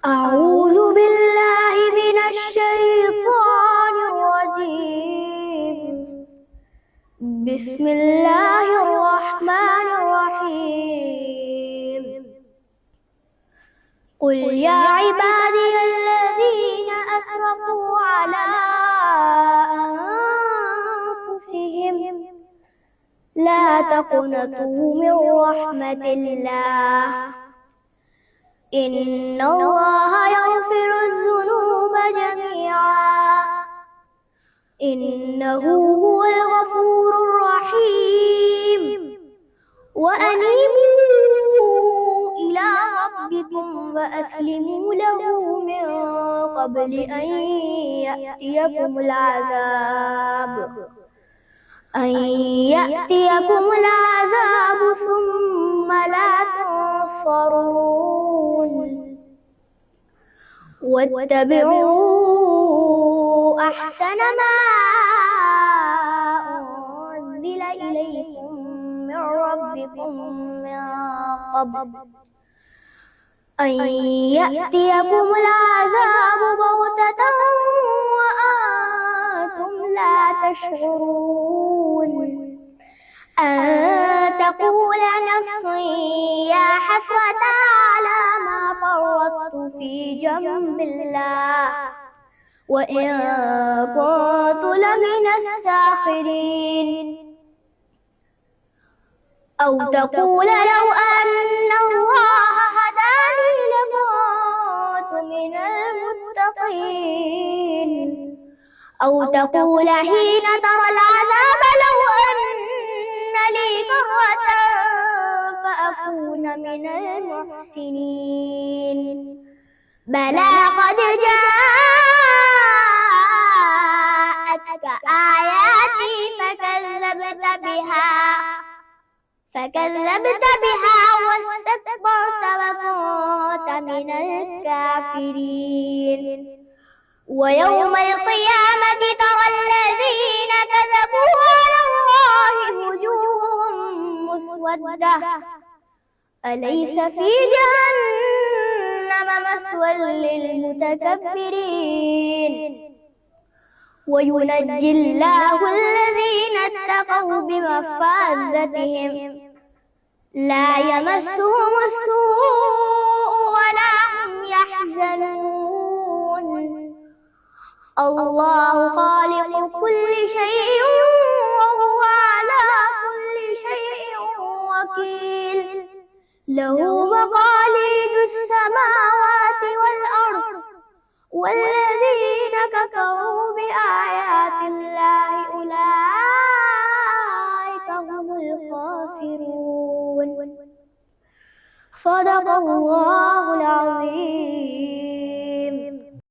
أعوذ بالله من الشيطان الرجيم. بسم الله الرحمن الرحيم. قل يا عبادي الذين أسرفوا على أنفسهم لا تقنطوا من رحمة الله، إن الله يغفر الذنوب جميعا، إنه هو الغفور الرحيم. وأنيبوا إلى ربكم وأسلموا له من قبل أن يأتيكم العذاب ثم لا تنصرون. واتبعوا أحسن ما أنزل إليكم من ربكم من قبل أن يأتيكم العذاب بغتة وأنتم لا تشعرون، أن تقول نفس يا حسرة على ما فرطت في جنب الله وإن كنت لمن الساخرين، أو تقول لو أن الله هداني لكنت من المتقين، أو تقول حين ترى العذاب لو أن لي كرة فأكون من المحسنين. بلى قد جاءتك آياتي فكذبت بها واستكبرت وكنت من الكافرين. ويوم القيامة ترى الذين كذبوا على الله وجوههم مسودة، أليس في جهنم مثوى للمتكبرين. وينجي الله الذين اتقوا بمفازتهم لا يمسهم السوء ولا هم يحزنون. الله خالق كل شيء وهو على كل شيء وكيل، له مقاليد السماوات والأرض، والذين كفروا بآيات الله أولئك هم الخاسرون. صدق الله العظيم.